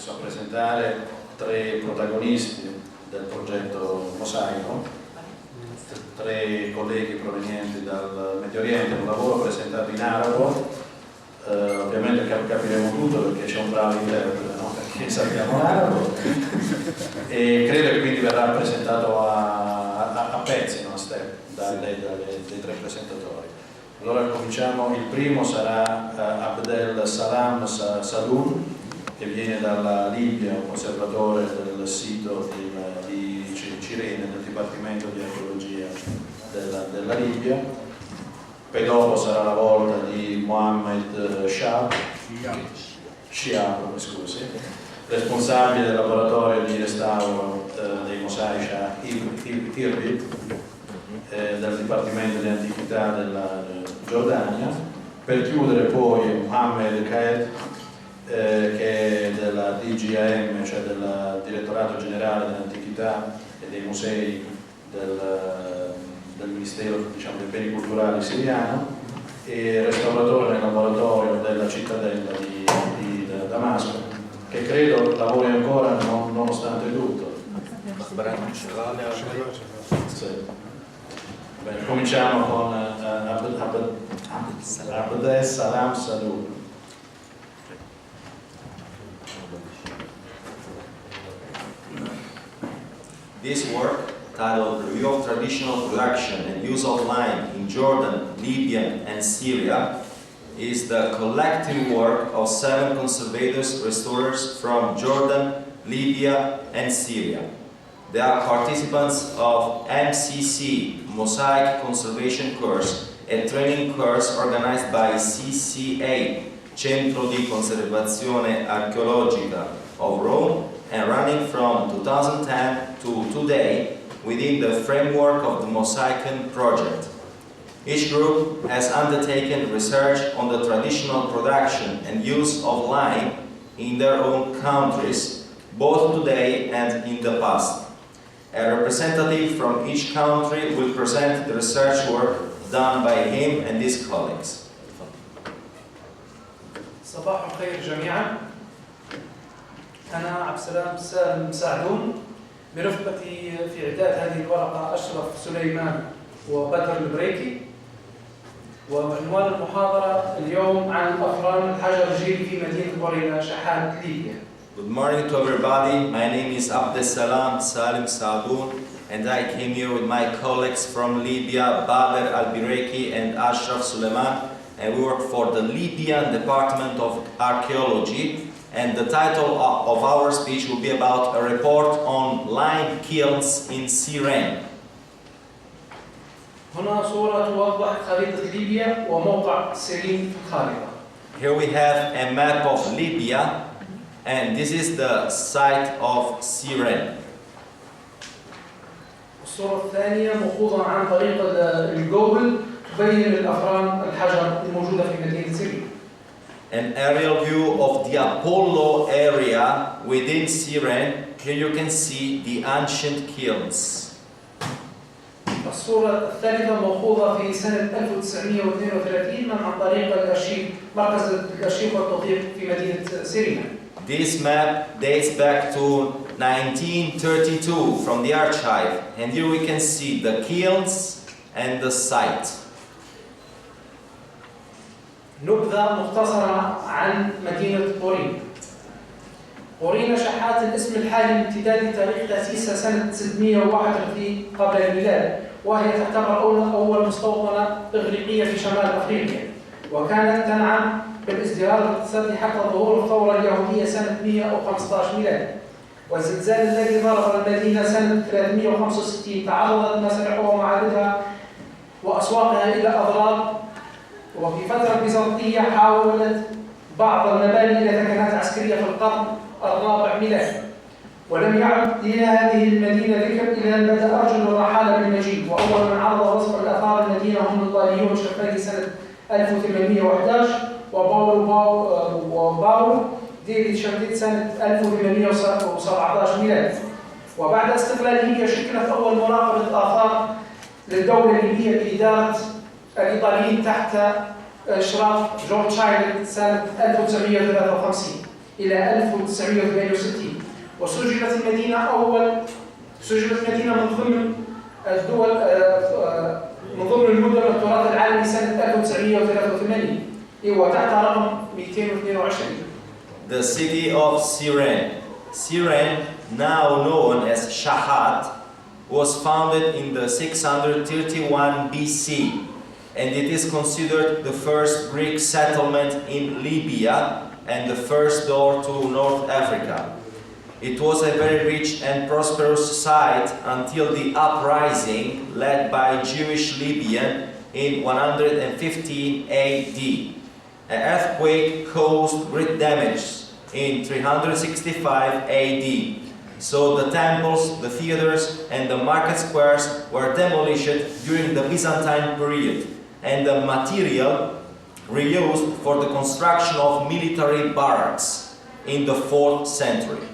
a presentare tre protagonisti del progetto MOSAIKON, tre colleghi provenienti dal Medio Oriente, un lavoro presentato in arabo, ovviamente capiremo tutto perché c'è un bravo interprete, no? Perché sappiamo l'arabo, e credo che quindi verrà presentato a pezzi, no? A step, dai tre presentatori. Allora cominciamo, il primo sarà Abdel Salam Sadoun, che viene dalla Libia, un conservatore del sito di Cirene, del Dipartimento di Archeologia della Libia. Poi dopo sarà la volta di Mohammed Shab, scusi, responsabile del laboratorio di restauro dei mosaici a Irbil, del Dipartimento di Antichità della Giordania. Per chiudere poi Mohammed Khaled, che è della DGAM, cioè del Direttorato Generale dell'Antichità e dei Musei del Ministero, diciamo, dei Beni Culturali siriano, e restauratore nel laboratorio della cittadella di Damasco, che credo lavori ancora nonostante tutto. Sì. Bene, cominciamo con Abdel Salam Sadoun. This work, titled Review of Traditional Production and Use of Lime in Jordan, Libya and Syria, is the collective work of 7 conservators, restorers from Jordan, Libya and Syria. They are participants of MCC, Mosaic Conservation Course, a training course organized by CCA, Centro di Conservazione Archeologica of Rome, and running from 2010 to today within the framework of the MOSAIKON project. Each group has undertaken research on the traditional production and use of lime in their own countries, both today and in the past. A representative from each country will present the research work done by him and his colleagues. صباح الخير جميعا. أنا عبد السلام سالم سعدون، برفقتي في إعداد هذه الورقة أشرف سليمان وبدر البريكي. وعنوان المحاضرة اليوم عن أفران الحجر الجيري في مدينة بورينا شحات ليبيا. Good morning to everybody. My name is Abdel Salam Sadoun, and I came here with my colleagues from Libya, Bader Al-Bireki and Ashraf Suleiman, and we work for the Libyan Department of Archeology. And the title of our speech will be about a report on lime kilns in Syria. هنا صورة توضح خريطة ليبيا وموقع سيرين في الخارطة. Here we have a map of Libya, and this is the site of Syria. الصورة الثانية مأخوذة عن طريق الجوجل، تبين الأفران الحجر الموجودة في مدينة سيرين. An aerial view of the Apollo area within Syria. Here you can see the ancient kilns. الصورة الثالثة مأخوذة في سنة 1932 عن طريق الأرشيف، مركز الأرشيف والتوثيق في مدينة سيرين. This map dates back to 1932 from the archive, and here we can see the kilns and the site. نبذة مختصرة عن مدينة بورينا. بورينا شحات الاسم الحالي امتداد لتاريخ تأسيسها سنة 631 قبل الميلاد، وهي تعتبر أول مستوطنة إغريقية في شمال أفريقيا، وكانت تنعم بالازدهار الاقتصادي حتى ظهور الثورة اليهودية سنة 115 ميلادي. والزلزال الذي ضرب المدينة سنة 365 تعرضت مسارحها ومعابدها وأسواقها إلى أضرار. وفي فترة بيزنطية حاولت بعض المباني إلى ثكنات عسكرية في القرن الرابع ميلادي، ولم يعد لهذه المدينة ذكر إلى أن بدأ أرجل الرحالة بالمجيء. وأول من عرض وصف الآثار المدينة هم الإيطاليون شفاكي سنة 1811 وباولو دي شفديت سنة 1817 ميلادي. وبعد استقلال ليبيا شكلت أول مراقبة آثار للدولة الليبية بإدارة الإيطاليين تحت إشراف جورج شايلد سنة 1953. إلى 1968. وسجلت المدينة من ضمن الدول من ضمن المدن التراث العالمي سنة 1983 وتحت رقم 222. The city of Syrian, now known as Shahat, was founded in the 631 BC, and it is considered the first Greek settlement in Libya and the first door to North Africa. It was a very rich and prosperous site until the uprising led by Jewish Libyan in 115 AD. An earthquake caused great damage in 365 AD. So the temples, the theaters, and the market squares were demolished during the Byzantine period, and the material reused for the construction of military barracks in the 4th century.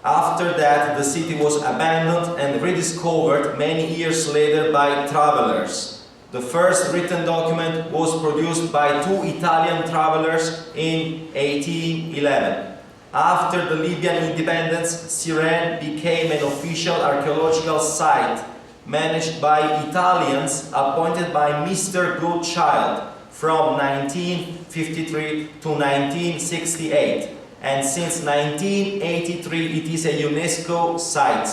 After that, the city was abandoned and rediscovered many years later by travelers. The first written document was produced by 2 Italian travelers in 1811. After the Libyan independence, Syrian became an official archaeological site managed by Italians appointed by Mr. Goodchild from 1953 to 1968. And since 1983 it is a UNESCO site.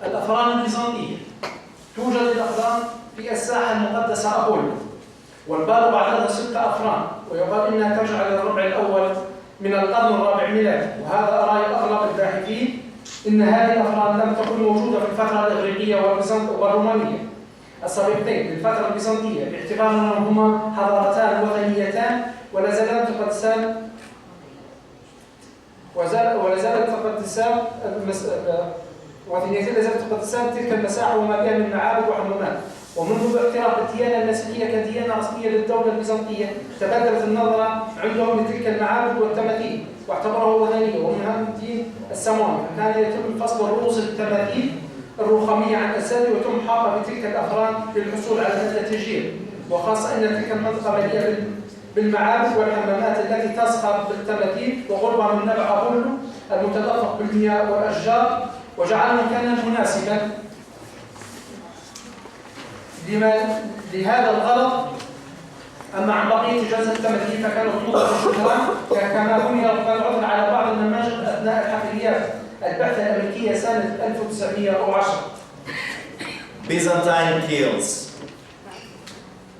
الأفران البيزنطية. توجد الأقدام في الساحة المقدسة أبولو، والبالغ عددها 6 أفران، ويقال إنها ترجع إلى الربع الأول من القرن الرابع ميلادي، وهذا رأي أغلب الباحثين إن هذه الأفران لم تكن موجودة في الفترة الإغريقية والرومانية السابقتين للفترة البيزنطية، باعتبار أنهما حضارتان وثنيتان ولا زالت تقدسان تلك المساحة وما بها من معابد وحمامات. ومنذ اعتراف الديانة المسيحية كديانة رسمية للدولة البيزنطية تبادلت النظرة عندهم لتلك المعابد والتماثيل واعتبروه وثنية ومنها دين الساموني، فكان يتم فصل رؤوس التماثيل الرخامية عن الأسد ويتم حاطة بتلك الأفران للحصول على هذا التسجيل، وخاصة أن تلك المنطقة مليئة بالمعابد والحمامات التي تسخر بالتماثيل وقربها من نبع أبولو المتدفق بالمياه والأشجار، وجعل مكانا مناسبا لهذا الغرض. أما عن بقية جلسة التماثيل فكانت نقطة الشكران كما بني العثر على بعض النماذج أثناء الحفريات البعثة الأمريكية سنة 1910. Byzantine kilns.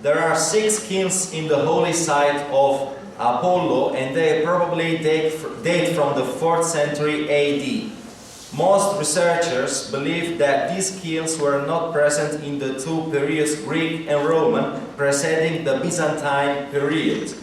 There are 6 kilns in the holy site of Apollo, and they probably date from the 4th century AD. Most researchers believe that these kilns were not present in the 2 periods, Greek and Roman, preceding the Byzantine period,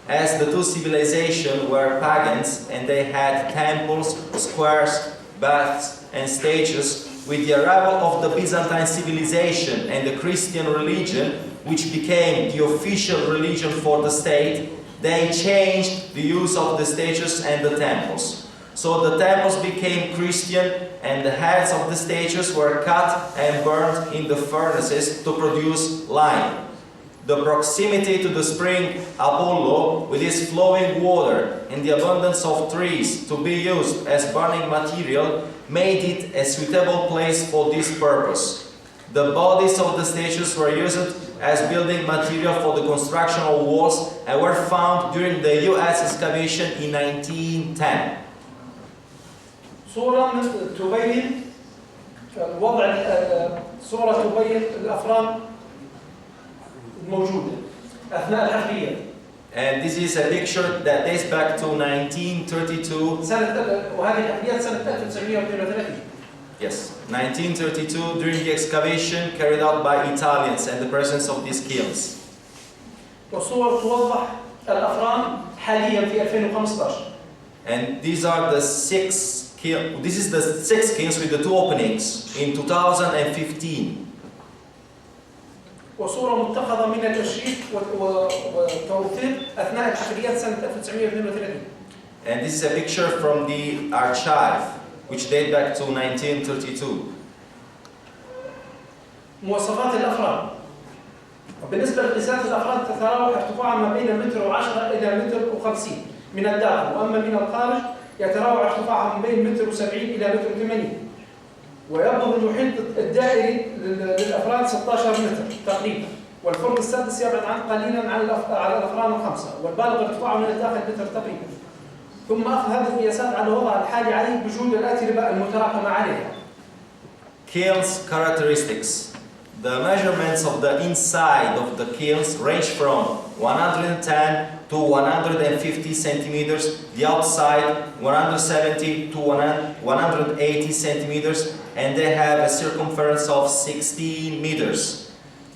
as the 2 civilizations were pagans and they had temples, squares, baths, and stages. With the arrival of the Byzantine civilization and the Christian religion, which became the official religion for the state, they changed the use of the statues and the temples. So the temples became Christian and the heads of the statues were cut and burned in the furnaces to produce lime. The proximity to the spring Apollo, with its flowing water and the abundance of trees to be used as burning material, made it a suitable place for this purpose. The bodies of the statues were used as building material for the construction of walls and were found during the US excavation in 1910. صورة تبين الأفران الموجودة أثناء الحفرية. And this is a picture that dates back to 1932. وهذه الحفريات سنة 1932. Yes, 1932, during the excavation carried out by Italians and the presence of these kilns. وصور توضح الأفران حاليا في 2015. And these are the 6 kilns. This is the 6 kilns with the 2 openings in 2015. وصورة متخذة من الأرشيف والتوثيق أثناء الحفريات سنة 1932. And this is a picture from the archive, which date back to 1932. مواصفات الأفران. وبالنسبة لقياسات الأفراد تتراوح ارتفاعها ما بين 1.10 متر إلى 1.50 متر من الداخل، وأما من الخارج يتراوح ارتفاعها من بين 1.70 متر إلى 1.80 متر، ويبلغ المحيط الدائري للأفراد 16 متر تقريبا، والفرق السادس يبعد قليلا على الأفراد الخمسة، والبالغ ارتفاعه من الداخل متر تقريبا. ثم أخذ هذه القياسات على الوضع الحالي عليه بوجود الأتربة المتراكمة عليها. Kilns characteristics. The measurements of the inside of the kilns range from 110 to 150 centimeters, the outside 170 to 180 centimeters, and they have a circumference of 16 meters.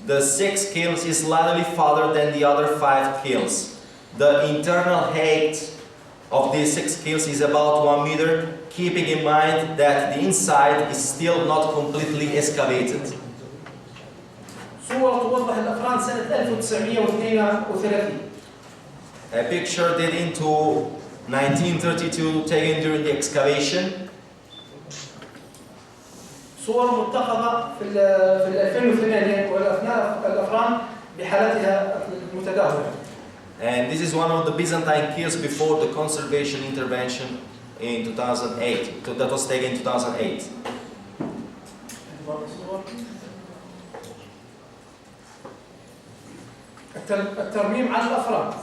The 6 kilns is slightly farther than the other 5 kilns. The internal height of these 6 kilns is about 1 meter, keeping in mind that the inside is still not completely excavated. صورة توضح الأفران سنة 1932. A picture dating to 1932 taken during the excavation. صور متخذة في 2008 وأثناء الأفران بحالتها المتداولة. And this is one of the Byzantine kilns before the conservation intervention in 2008. That was taken in 2008. الترميم على الأفراد.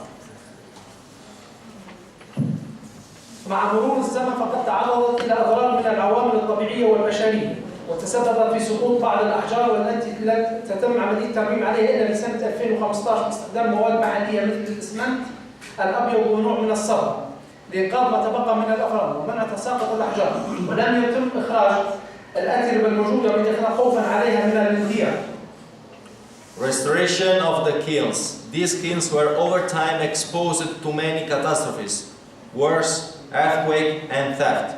مع مرور الزمن فقد تعرضت إلى أضرار من العوامل الطبيعية والبشرية، وتسببت في سقوط بعض الأحجار والتي لم تتم عملية الترميم عليها إلا من سنة 2015 باستخدام مواد محلية مثل الإسمنت الأبيض ونوع من الصبغ لإنقاذ ما تبقى من الأفراد ومنع تساقط الأحجار، ولم يتم إخراج الأتربة الموجودة بداخلها خوفا عليها من الانهيار. Restoration of the kilns. These kilns were over time exposed to many catastrophes, wars, earthquake and theft.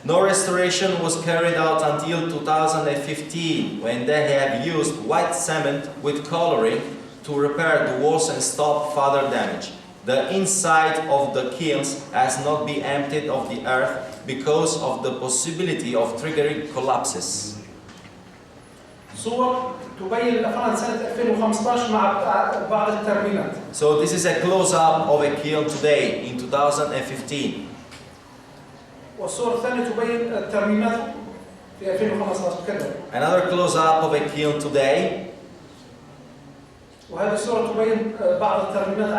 No restoration was carried out until 2015, when they have used white cement with coloring to repair the walls and stop further damage. The inside of the kilns has not been emptied of the earth because of the possibility of triggering collapses. صور تبين الأفران سنة 2015 مع بعض الترميمات. So this is a close-up of a kiln today in 2015. والصورة الثانية تبين الترميمات في 2015 كذا. Another close-up of a kiln today. وهذه الصورة تبين بعض الترميمات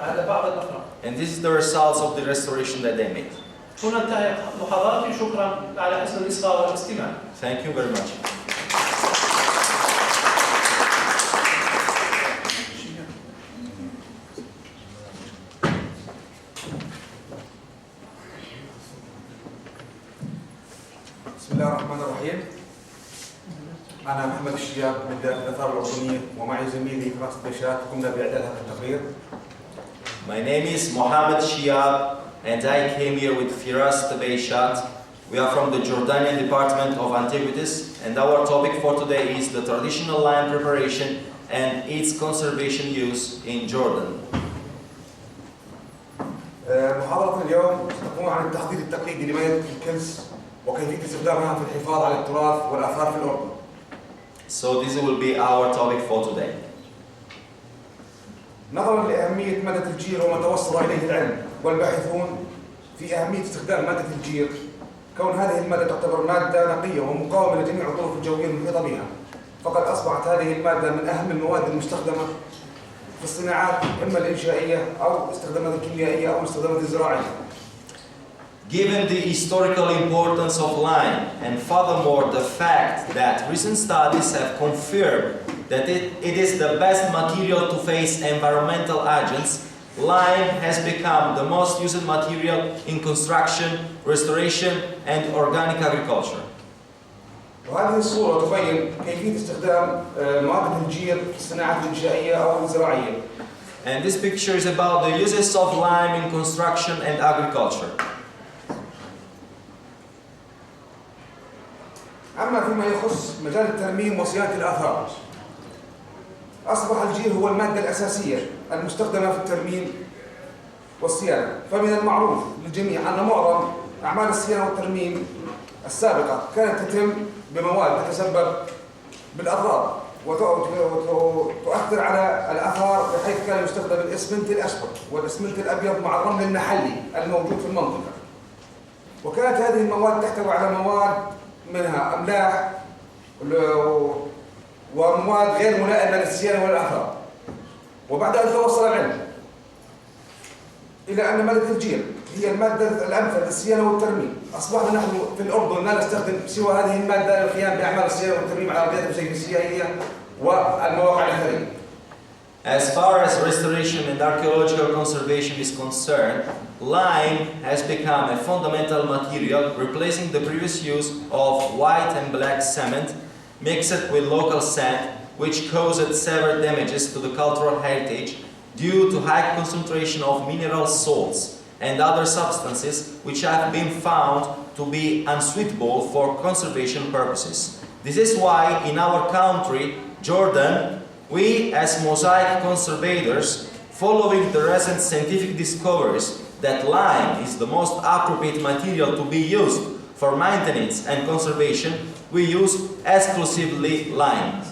على بعض الأفراد. And this is the results of the restoration that they made. هنا انتهت محاضرتي، شكرا على حسن الإصغاء والاستماع. Thank you very much. بسم الله الرحمن الرحيم. أنا محمد الشياب من دائرة الآثار الأردنية، ومعي زميلي فراس بشات قمنا بإعداد هذا التقرير. My name is Mohammed Shiab and I came here with Firas Tabeishat. We are from the Jordanian Department of Antiquities and our topic for today is the traditional lime preparation and its conservation use in Jordan. محاضرة اليوم ستكون عن التحضير التقليدي لمياه الكنز وكيفية استخدامها في الحفاظ على التراث والآثار في الأردن. So this will be our topic for today. نظرا لأهمية مادة الجير وما توصل إليه العلم والباحثون في أهمية استخدام مادة الجير، كون هذه المادة تعتبر مادة نقية ومقاومة لجميع الظروف الجوية المحيطة بها، فقد أصبحت هذه المادة من أهم المواد المستخدمة في الصناعات إما الإنشائية أو استخدامات الكيميائية أو الاستخدامات الزراعية. Given the historical importance of lime and furthermore the fact that recent studies have confirmed that it is the best material to face environmental agents, lime has become the most used material in construction, restoration and organic agriculture. وهذه الصورة تبين كيفية استخدام مادة الجير في الصناعات الإنشائية أو الزراعية. And this picture is about the uses of lime in construction and agriculture. أما فيما يخص مجال الترميم وصيانة الآثار، أصبح الجير هو المادة الأساسية المستخدمة في الترميم والصيانة، فمن المعروف للجميع أن معظم أعمال الصيانة والترميم السابقة كانت تتم بمواد تتسبب بالأضرار وتؤثر على الآثار بحيث كان يستخدم الإسمنت الأسود والإسمنت الأبيض مع الرمل المحلي الموجود في المنطقة. وكانت هذه المواد تحتوي على مواد منها أملاح ومواد غير ملائمة للصيانة والآثار. وبعد أن توصل العلم إلى أن مادة الجير هي المادة الأمثل للصيانة والترميم، أصبحنا نحن في الأردن لا نستخدم سوى هذه المادة للقيام بأعمال الصيانة والترميم على أرضيات المسايك السياحية والمواقع الأثرية. As far as restoration and archaeological conservation is concerned, lime has become a fundamental material, replacing the previous use of white and black cement mixed with local sand, which caused severe damages to the cultural heritage due to high concentration of mineral salts and other substances which have been found to be unsuitable for conservation purposes. This is why in our country, Jordan, we as Mosaic conservators, following the recent scientific discoveries that lime is the most appropriate material to be used for maintenance and conservation, we use exclusively lime.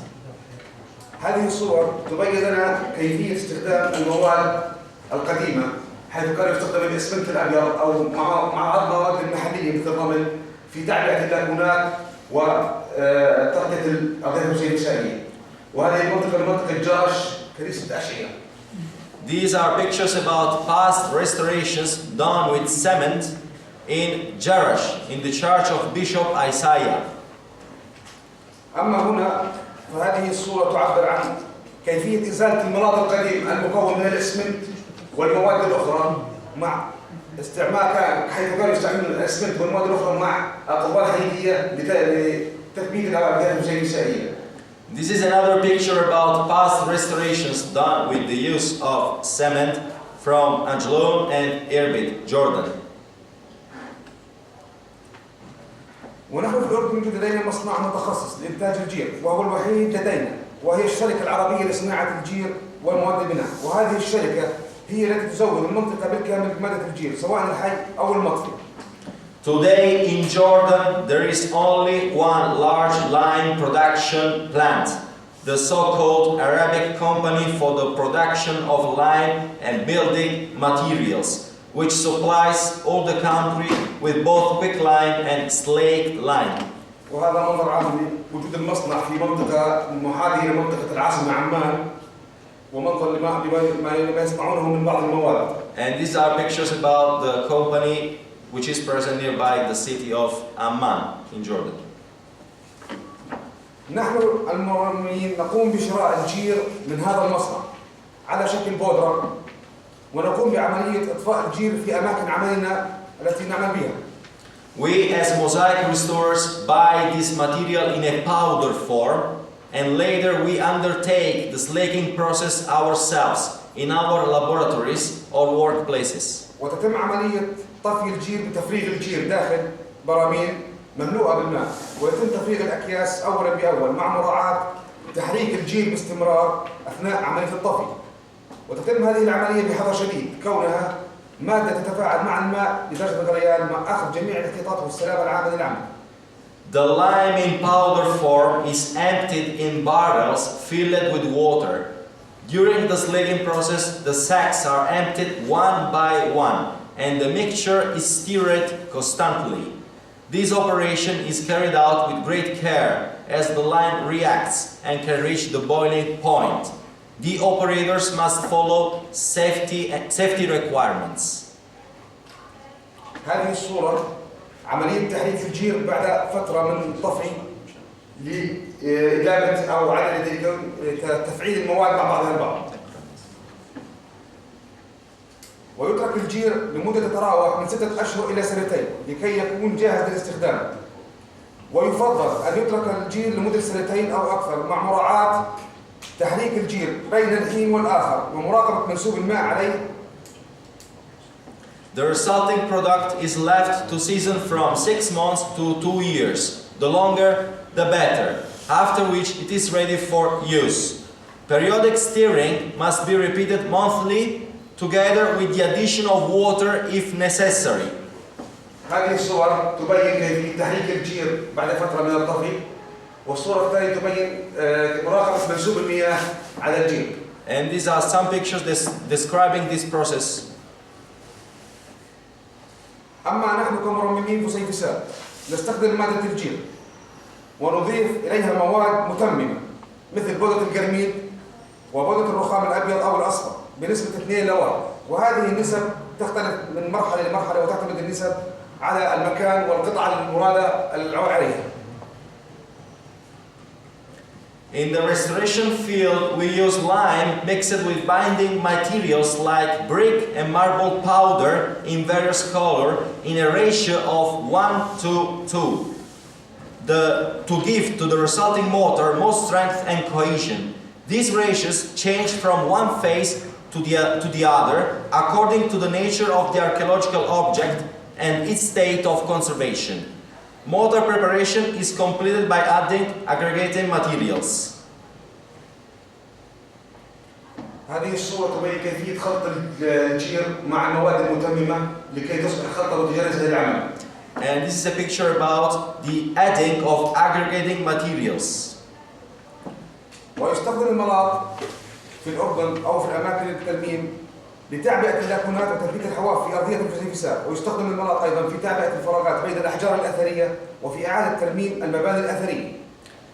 هذه الصور تبين لنا كيفية استخدام المواد القديمة، حيث كان يستخدم الإسمنت الأبيض أو مع بعض المواد المحلية مثل الرمل في تعبئة اللاكونات وتغطية الأرضيات المسائية. وهذه المنطقة منطقة جرش كنيسة أشعية. These are pictures about past restorations done with cement in Jerash, in the church of Bishop Isaiah. أما هنا فهذه الصورة تعبر عن كيفية إزالة المناط القديم المكون من الإسمنت والمواد الأخرى مع استعمال حيث كانوا يستعملون الإسمنت والمواد الأخرى مع أقوال حديدية لتثبيت الأرضيات المسائية. This is another picture about past restorations done with the use of cement from Ajloun and Irbid, Jordan. ونحن في الأردن يوجد لدينا مصنع متخصص لإنتاج الجير وهو الوحيد لدينا، وهي الشركة العربية لصناعة الجير والمواد البناء، وهذه الشركة هي التي تزود المنطقة بالكامل بمادة الجير سواء الحي أو المطفي. Today in Jordan there is only one large lime production plant, the so-called Arabic Company for the Production of Lime and Building Materials, which supplies all the country with both quicklime and slaked lime. وهذا منظر عام لوجود المصنع في منطقة محاذية لمنطقة العاصمة عمان، ومنظر لما يصنعونه من بعض المواد. And these are pictures about the company which is present nearby the city of Amman in Jordan. نحن المرممين نقوم بشراء الجير من هذا المصنع على شكل بودرة، ونقوم بعملية إطفاء الجير في أماكن عملنا التي نعمل بها. We as mosaic restorers buy this material in a powder form, and later we undertake the slaking process ourselves in our laboratories or workplaces. وتتم عملية طفي الجير بتفريغ الجير داخل براميل مملوءة بالماء، ويتم تفريغ الأكياس أولا بأول مع مراعاة تحريك الجير باستمرار أثناء عملية الطفي. وتتم هذه العملية بحذر شديد كونها مادة تتفاعل مع الماء لدرجة الغليان مع أخذ جميع الاحتياطات والسلامة العامة للعمل. The lime in powder form is emptied in barrels filled with water. During the slaking process, the sacks are emptied one by one, and the mixture is stirred constantly. This operation is carried out with great care as the lime reacts and can reach the boiling point. The operators must follow safety requirements. هذه الصورة عملية تحريك الجير بعد فترة من الطفي لإدامة أو عدد تفعيل المواد مع بعضها البعض. ويترك الجير لمدة تتراوح من 6 أشهر إلى 2 سنين لكي يكون جاهز للاستخدام. ويفضل أن يترك الجير لمدة 2 سنين أو أكثر مع مراعاة تحريك الجير بين الحين والآخر ومراقبة منسوب الماء عليه. The resulting product is left to season from 6 months to 2 years. The longer, the better, after which it is ready for use. Periodic stirring must be repeated monthly, together with the addition of water if necessary. هذه الصور تبين كيفية تحريك الجير بعد فترة من الطفي، والصورة الثانية تبين مراقبة منسوب المياه على الجير. And these are some pictures describing this process. أما نحن كمرممين فسيفساء نستخدم مادة الجير ونضيف إليها مواد متممة مثل بودرة الجرميد وبودرة الرخام الأبيض أو الأصفر بنسبة 2:1، وهذه النسب تختلف من مرحلة لمرحلة وتعتمد النسب على المكان والقطعة المرادة العمل عليها. In the restoration field, we use lime mixed with binding materials like brick and marble powder in various color in a ratio of 1:2 to give to the resulting mortar more strength and cohesion. These ratios change from one phase to the other according to the nature of the archaeological object and its state of conservation. Mortar preparation is completed by adding aggregating materials. هذه الصورة تبين كيفية خلط الجير مع المواد المتممة لكي تصبح خلطة وتجهز للعمل. And this is a picture about the adding of aggregating materials. ويستخدم الملاط في الأردن أو في الأماكن التلميم لتعبئة اللاكونات وتثبيت الحواف في أرضية الفسيفساء، ويستخدم الملاط أيضا في تعبئة الفراغات بين الأحجار الأثرية وفي إعادة ترميم المباني الأثرية.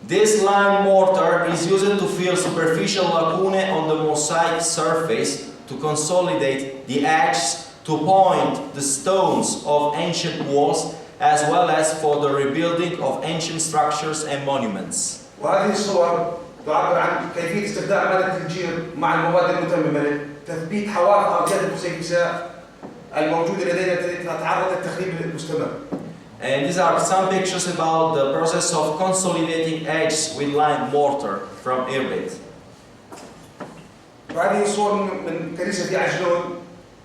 This lime mortar is used to fill superficial lacunae on the mosaic surface to consolidate the edges, to point the stones of ancient walls, as well as for the rebuilding of ancient structures and monuments. وهذه الصور تعبر عن كيفية استخدام مادة الجير مع المواد المتممة لتثبيت حواف أرضية الفسيفساء الموجودة لدينا التي تتعرض للتخريب المستمر. And these are some pictures about the process of consolidating edges with lime mortar from Irbit. وهذه الصور من كنيسة في عجلون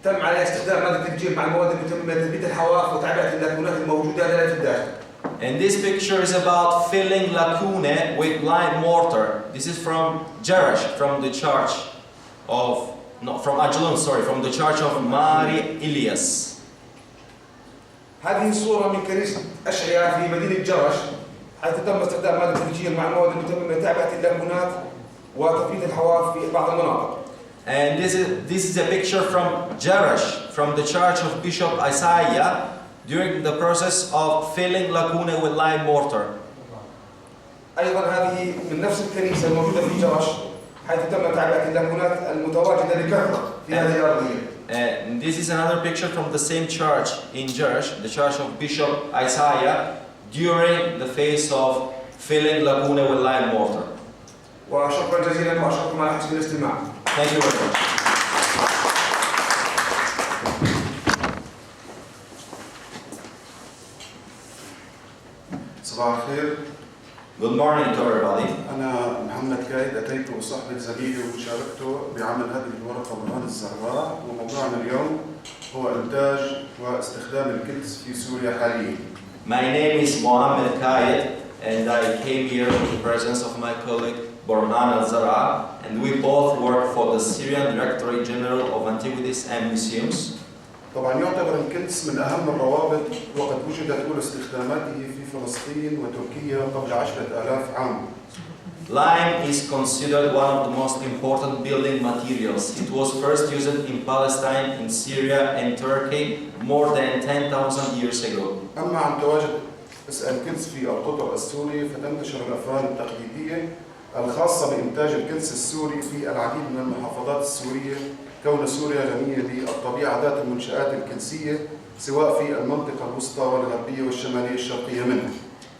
تم عليها استخدام مادة الجير مع المواد المتممة لتثبيت الحواف وتعبئة اللاكونات الموجودة لدينا في الداخل. And this picture is about filling lacunae with lime mortar. This is from Jerash, from the church of, from Ajlun, sorry, from the church of Mari Elias. هذه الصورة من كنيسة أشعياء في مدينة جرش حيث تم استخدام مادة الجير مع المواد المتممة لتعبئة اللاكونات وتثبيت الحواف في بعض المناطق. And this is a picture from Jerash, from the church of Bishop Isaiah, during the process of filling lacunae with lime mortar. أيضا هذه من نفس الكنيسة الموجودة في جرش حيث تم تعبئة اللاكونات المتواجدة بكثرة في هذه الأرضية. And this is another picture from the same church in Jerash, the church of Bishop Isaiah, during the phase of filling lacunae with lime mortar. وشكرا جزيلا وأشكركم على حسن الاستماع. Thank you very much. صباح الخير. Good morning to everybody. أنا محمد كايد، أتيت وصحبة زميلي وشاركته بعمل هذه الورقة برهان الزهراء، وموضوعنا اليوم هو إنتاج واستخدام الكلس في سوريا حاليا. My name is Mohammed Kayed, and I came here in the presence of my colleague Borhan Al-Zara, and we both work for the Syrian Directorate General of Antiquities and Museums. طبعا يعتبر الكلس من أهم الروابط، وقد وجدت أولى استخداماته في فلسطين وتركيا قبل 10,000 عام. Lime is considered one of the most important building materials. It was first used in Palestine, in Syria and Turkey more than 10,000 years ago. أما عن تواجد الكلس في القطر السوري فتنتشر الأفران التقليدية الخاصة بإنتاج الكلس السوري في العديد من المحافظات السورية، كون سوريا غنية بالطبيعة ذات المنشآت الكلسية سواء في المنطقة الوسطى والغربية والشمالية الشرقية منها.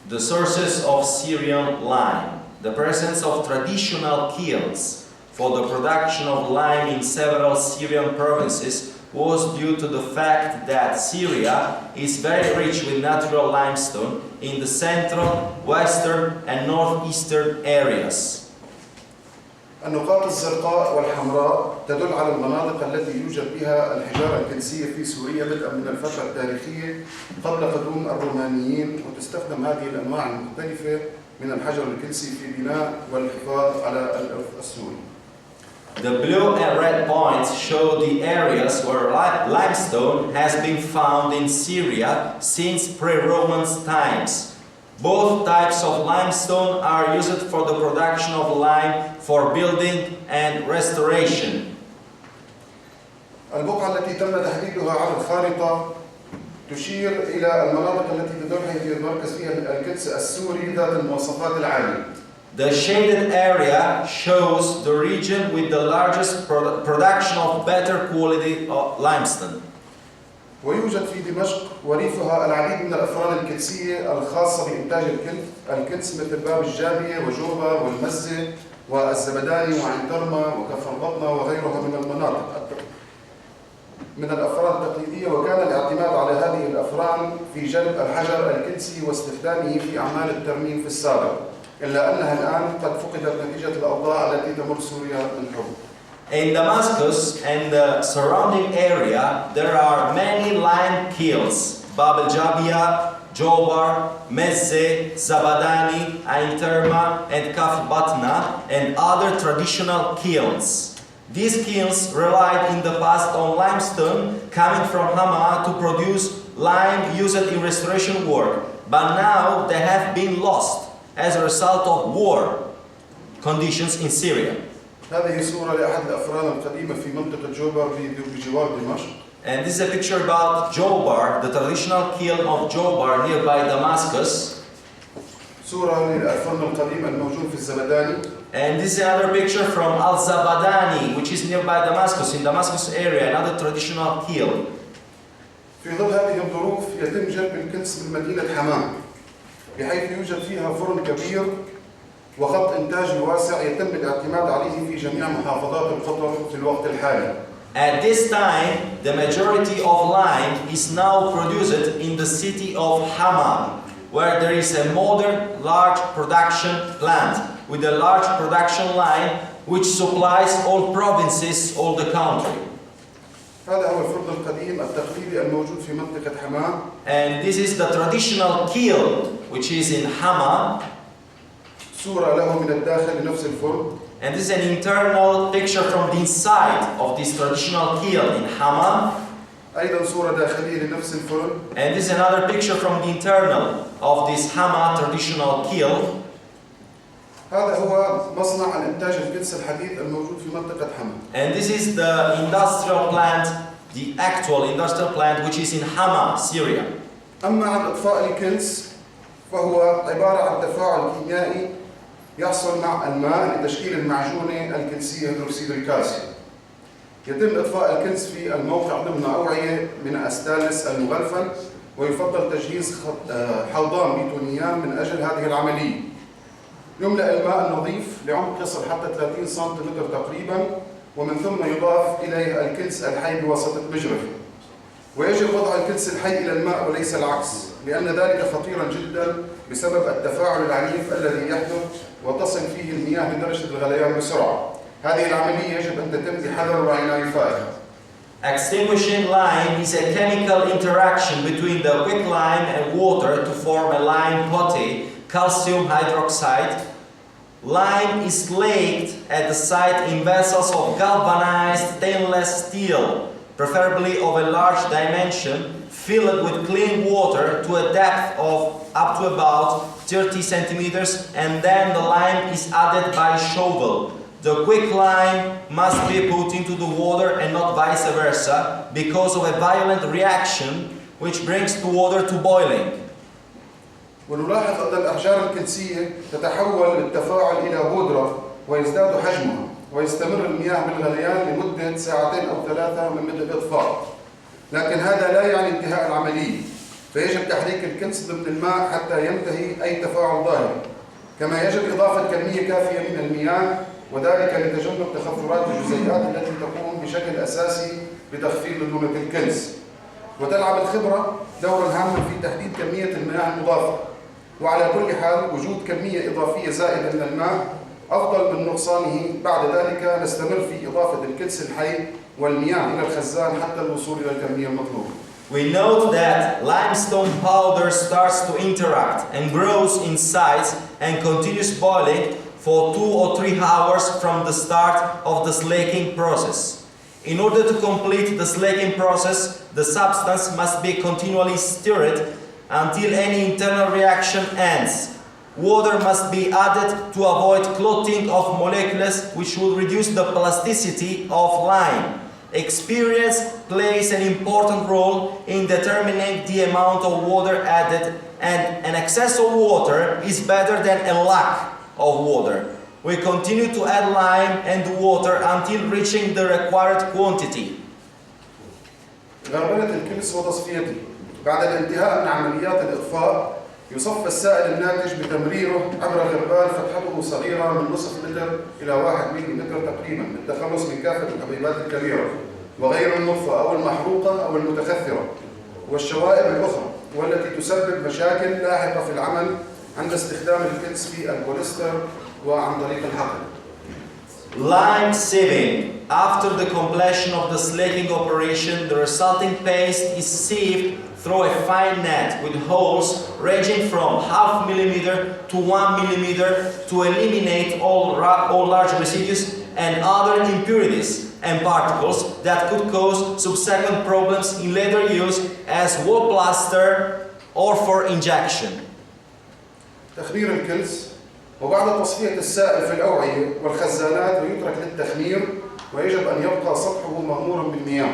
The sources of Syrian lime. The presence of traditional kilns for the production of lime in several Syrian provinces was due to the fact that Syria is very rich with natural limestone in the central, western and northeastern areas. النقاط الزرقاء والحمراء تدل على المناطق التي يوجد بها الحجارة الكلسية في سوريا بدءا من الفترة التاريخية قبل قدوم الرومانيين، وتستخدم هذه الأنواع المختلفة من الحجر الكلسي في بناء والحفاظ على الإرث السوري. The blue and red points show the areas where limestone has been found in Syria since pre-Roman times. Both types of limestone are used for the production of lime for building and restoration. البقعة التي تم تحديدها على الخارطة تشير إلى المناطق التي يتمركز فيها الكنس السوري ذات المواصفات العالية. The shaded area shows the region with the largest production of better quality of limestone. ويوجد في دمشق وريفها العديد من الأفران الكنسية الخاصة بإنتاج الكنس مثل باب الجابية وجوبر والمزة والزبداني وعنترمة وكفر البطنة وغيرها من الأفران التقليدية، وكان الاعتماد على هذه الأفران في جلب الحجر الكنسي واستخدامه في أعمال الترميم في السابق، إلا أنها الآن قد فقدت نتيجة الأوضاع التي تمر سوريا من حول. In Damascus and the surrounding area, there are many lime kilns: Bab el-Jabia, Jobar, Mezze, Zabadani, Ain Terma, and Kaf Batna, and other traditional kilns. These kilns relied in the past on limestone coming from Hama to produce lime used in restoration work, but now they have been lost as a result of war conditions in Syria. هذه صورة لأحد الأفران القديمة في منطقة جوبر بجوار دمشق. And this is a picture about Jobar, the traditional kiln of Jobar nearby Damascus. صورة للأفران القديمة الموجود في الزبداني. And this is another picture from Al-Zabadani, which is nearby Damascus, in Damascus area, another traditional kiln. في ظل هذه الظروف يتم جلب الكنس من مدينة حماه، بحيث يوجد فيها فرن كبير وخط إنتاج واسع يتم الاعتماد عليه في جميع محافظات القطر في الوقت الحالي. At this time, the majority of lime is now produced in the city of Hama, where there is a modern large production plant with a large production line which supplies all provinces, all the country. هذا هو الفرن القديم التقليدي الموجود في منطقة حماه. And this is the traditional kiln which is in Hama. صورة له من الداخل لنفس الفرن. And this is an internal picture from the inside of this traditional kiln in Hama. أيضا صورة داخلية لنفس الفرن. And this is another picture from the internal of this Hama traditional kiln. هذا هو مصنع الإنتاج الكنس الحديث الموجود في منطقة حما. And this is the industrial plant, the actual industrial plant which is in Hama, Syria. أما عن إطفاء الكنس فهو عبارة عن تفاعل كيميائي يحصل مع الماء لتشكيل المعجونة الكنسية هيدروكسيد الكالسيوم. يتم إطفاء الكنس في الموقع ضمن أوعية من الستانلس المغلفن، ويفضل تجهيز حوضان بيتونيان من أجل هذه العملية. يملأ الماء النظيف لعمق يصل حتى 30 سنتيمتر تقريبا، ومن ثم يضاف إليه الكنس الحي بواسطة مجرفة. ويجب وضع الكنس الحي إلى الماء وليس العكس، لأن ذلك خطيرا جدا بسبب التفاعل العنيف الذي يحدث وتصل فيه المياه لدرجة الغليان بسرعة. هذه العملية يجب أن تتم بحذر وعناية فائقة. Extinguishing lime is a chemical interaction between the quicklime and water to form a lime putty, calcium hydroxide. Lime is slaked at the site in vessels of galvanized stainless steel, preferably of a large dimension, filled with clean water to a depth of up to about 30 centimeters, and then the lime is added by shovel. The quicklime must be put into the water and not vice versa, because of a violent reaction which brings the water to boiling. ونلاحظ أن الأحجار الكنسية تتحول بالتفاعل إلى بودرة ويزداد حجمها، ويستمر المياه بالغليان لمدة ساعتين أو 3 من مدة الإطفاء. لكن هذا لا يعني انتهاء العملية، فيجب تحريك الكنس ضمن الماء حتى ينتهي أي تفاعل ظاهري. كما يجب إضافة كمية كافية من المياه، وذلك لتجنب تخثرات الجزيئات التي تقوم بشكل أساسي بتخفيض لدونة الكنس. وتلعب الخبرة دورا هاما في تحديد كمية المياه المضافة. وعلى كل حال وجود كمية إضافية زائدة من الماء أفضل من نقصانه. بعد ذلك نستمر في إضافة الكنس الحي والمياه إلى الخزان حتى الوصول إلى الكمية المطلوبة. We note that limestone powder starts to interact and grows in size and continues boiling for 2 or 3 hours from the start of the slaking process. In order to complete the slaking process, the substance must be continually stirred until any internal reaction ends. Water must be added to avoid clotting of molecules, which will reduce the plasticity of lime. Experience plays an important role in determining the amount of water added, and an excess of water is better than a lack of water. We continue to add lime and water until reaching the required quantity. غربلة الكلس وتصفيته. بعد الانتهاء من عمليات الإطفاء يصفى السائل الناتج بتمريره عبر غربال فتحته صغيرة من نصف متر إلى 1 ملم تقريبا للتخلص من كافة الحبيبات الكبيرة وغير النطفة أو المحروقة أو المتخثرة والشوائب الأخرى والتي تسبب مشاكل لاحقة في العمل عند استخدام الكلس في البوليستر وعن طريق الحقن. Lime sieving. After the completion of the slaking operation, the resulting paste is sieved through a fine net with holes ranging from ½ millimeter to 1 millimeter to eliminate all large residues and other impurities and particles that could cause subsequent problems in later use as wall plaster or for injection. تخمير الكلس. وبعد تصفية السائل في الأوعية والخزانات ويترك للتخمير ويجب أن يبقى سطحه مغمورا بالمياه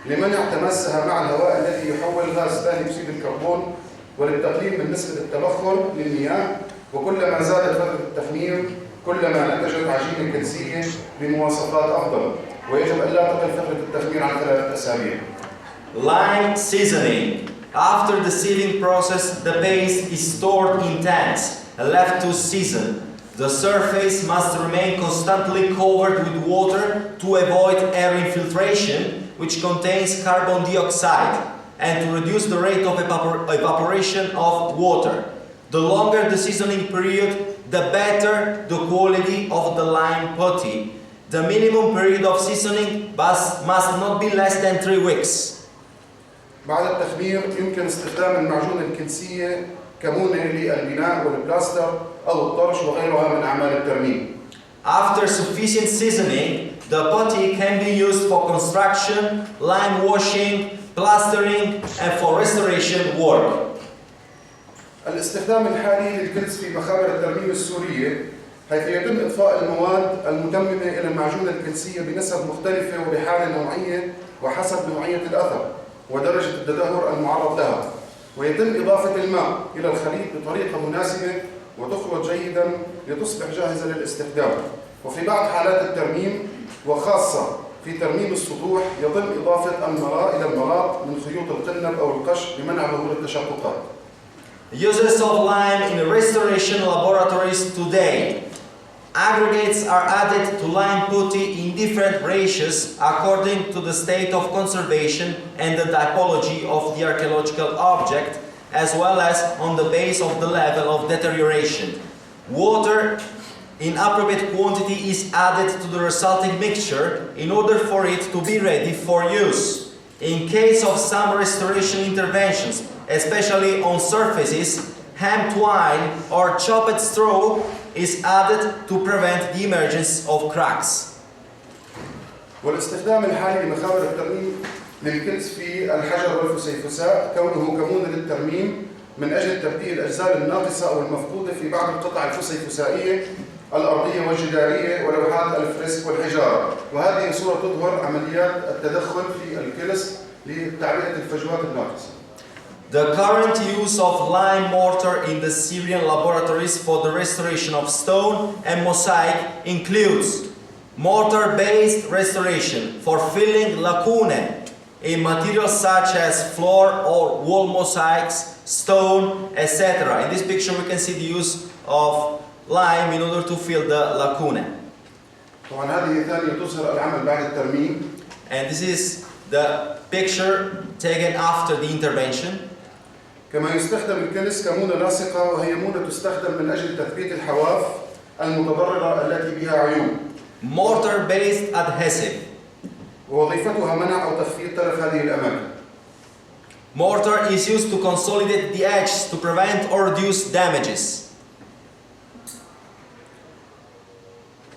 لمنع تماسها مع الهواء الذي يحول غاز ثاني أكسيد الكربون وللتقليل من نسبة التبخر للمياه وكلما زادت فترة التخمير كلما نتجت عجينة كلسية بمواصفات أفضل ويجب أن لا تقل فترة التخمير عن 3 أسابيع. Lime seasoning. After the sieving process, the paste is stored in tanks left to season. The surface must remain constantly covered with water to avoid air infiltration, which contains carbon dioxide, and to reduce the rate of evaporation of water. The longer the seasoning period, the better the quality of the lime putty. The minimum period of seasoning must not be less than 3 weeks. بعد التخمير يمكن استخدام المعجون الكلسية كمونة للبناء والبلاستر أو الطرش وغيرها من أعمال الترميم. After sufficient seasoning, the putty can be used for construction, lime washing, plastering, and for restoration work. الاستخدام الحالي للكلس في مخابر الترميم السورية حيث يتم إضفاء المواد المتممة إلى المعجون الكلسية بنسب مختلفة وبحالة نوعية وحسب نوعية الأثر ودرجة التدهور المعرض لها. ويتم إضافة الماء إلى الخليط بطريقة مناسبة وتخلط جيدا لتصبح جاهزة للاستخدام. وفي بعض حالات الترميم وخاصة في ترميم السطوح يتم إضافة المراء إلى المراط من خيوط القنب أو القش لمنع ظهور التشققات. Uses of lime in restoration laboratories today. Aggregates are added to lime putty in different ratios according to the state of conservation and the typology of the archaeological object, as well as on the base of the level of deterioration. Water in appropriate quantity is added to the resulting mixture in order for it to be ready for use. In case of some restoration interventions, especially on surfaces, hemp twine or chopped straw is added to prevent the emergence of cracks. والاستخدام الحالي لمخابر الترميم للكلس في الحجر والفسيفساء كونه كمونة للترميم من أجل تبديل الأجزاء الناقصة أو المفقودة في بعض القطع الفسيفسائية الأرضية والجدارية ولوحات الفريسك والحجارة. وهذه صورة تظهر عمليات التدخل في الكلس لتعبئة الفجوات الناقصة. The current use of lime mortar in the Syrian laboratories for the restoration of stone and mosaic includes mortar-based restoration for filling lacunae in materials such as floor or wall mosaics, stone, etc. In this picture we can see the use of lime in order to fill the lacunae. طبعا هذه ثانية تظهر العمل بعد الترميم. And this is the picture taken after the intervention. كما يستخدم الكلس كمونة لاصقة وهي مونة تستخدم من أجل تثبيت الحواف المتضررة التي بها عيوب. Mortar-based adhesive. ووظيفتها منع أو تخفيض تلف هذه الأماكن. Mortar is used to consolidate the edges to prevent or reduce damages.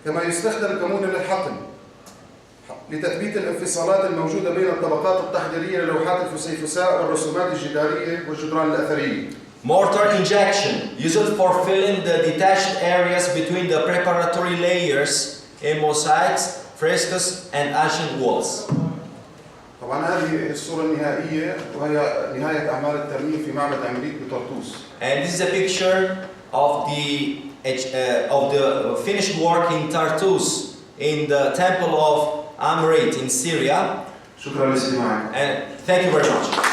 كما يستخدم كمونة للحقن. لتثبيت الانفصالات الموجودة بين الطبقات التحضيرية للوحات الفسيفساء والرسومات الجدارية والجدران الأثرية. Mortar injection, used for filling the detached areas between the preparatory layers in mosaics, frescoes and ancient walls. طبعا هذه الصورة النهائية وهي نهاية أعمال الترميم في معبد عمريت بطرطوس. And this is a picture of the finished work in Tartus in the temple of Amrit in Syria. شكرا لاستماعكم. And thank you very much.